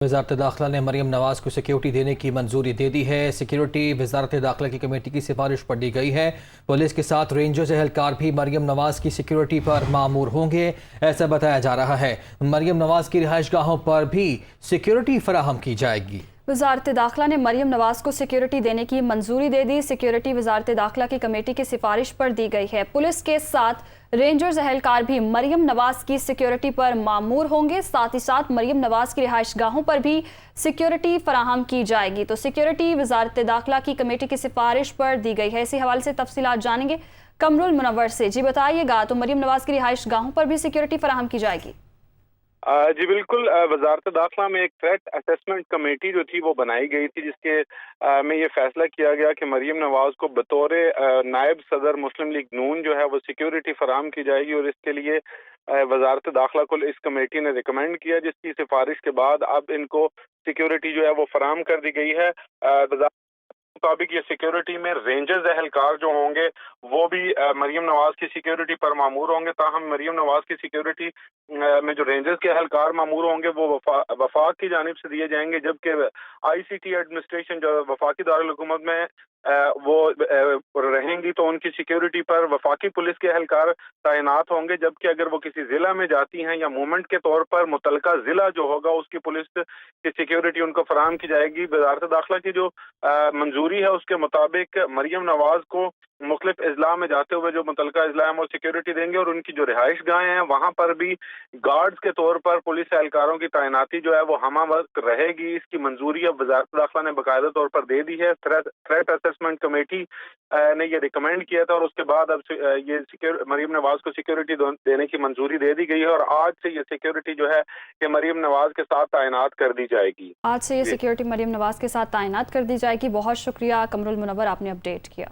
वजारत दाखिला ने मरियम नवाज को सिक्योरिटी देने की मंजूरी दे दी है। सिक्योरिटी वजारत दाखिला की कमेटी की सिफारिश पर दी गई है। पुलिस के साथ रेंजर्स एहलकार भी मरियम नवाज की सिक्योरिटी पर मामूर होंगे, ऐसा बताया जा रहा है। मरियम नवाज की रिहाइश गाहों पर भी सिक्योरिटी फराहम की जाएगी। वजारत दाखिला ने मरियम नवाज को सिक्योरिटी देने की मंजूरी दे दी। सिक्योरिटी वजारत दाखिला की कमेटी की सिफारिश पर दी गई है। पुलिस के साथ रेंजर्स एहलकार भी मरियम नवाज की सिक्योरिटी पर मामूर होंगे। साथ ही साथ मरियम नवाज की रिहाइश गाहों पर भी सिक्योरिटी फराहम की जाएगी। तो सिक्योरिटी वजारत दाखिला की कमेटी की सिफारिश पर दी गई है। इसी हवाले से तफसीलात जानेंगे कमरुल मुनव्वर से। जी बताइएगा, तो मरियम नवाज की रिहाइश गाहों पर भी सिक्योरिटी फराहम की जाएगी? जी बिल्कुल। वजारत दाखिला में एक थ्रेट असेसमेंट कमेटी जो थी वो बनाई गई थी, जिसके में ये फैसला किया गया कि मरियम नवाज को बतौर नायब सदर मुस्लिम लीग नून जो है वो सिक्योरिटी फराहम की जाएगी। और इसके लिए वजारत दाखिला को इस कमेटी ने रिकमेंड किया, जिसकी सिफारिश के बाद अब इनको सिक्योरिटी जो है वो फराहम कर दी गई है। मुताबिक ये सिक्योरिटी में रेंजर्स एहलकार जो होंगे वो भी मरियम नवाज की सिक्योरिटी पर मामूर होंगे। ताहम मरियम नवाज की सिक्योरिटी में जो रेंजर्स के एहलकार मामूर होंगे वो वफाक की जानिब से दिए जाएंगे, जबकि आईसीटी एडमिनिस्ट्रेशन जो वफाकी दारुल हुकूमत में वो रहेंगी तो उनकी सिक्योरिटी पर वफाकी पुलिस के एहलकार तैनात होंगे। जबकि अगर वो किसी जिला में जाती हैं या मूवमेंट के तौर पर मुतलका जिला जो होगा उसकी पुलिस की सिक्योरिटी उनको फराहम की जाएगी। वजारत दाखिला की जो मंजूरी है उसके मुताबिक मरियम नवाज को मुख्तलिफ अजला में जाते हुए जो मुतलका अजला है वो सिक्योरिटी देंगे, और उनकी जो रिहाइश गाहें हैं वहां पर भी गार्ड्स के तौर पर पुलिस एहलकारों की तैनाती जो है वो हमा वक्त रहेगी। इसकी मंजूरी अब वजारत दाखिला ने बाकायदा तौर पर दे दी है। थ्रेट असेसमेंट कमेटी ने ये रिकमेंड किया था और उसके बाद अब ये मरियम नवाज को सिक्योरिटी देने की मंजूरी दे दी गई है। और आज से ये सिक्योरिटी जो है कि मरियम नवाज के साथ तैनात कर दी जाएगी। आज से ये सिक्योरिटी मरियम नवाज के साथ तैनात कर दी जाएगी। बहुत शुक्रिया कमरुल मुनव्वर, आपने अपडेट किया।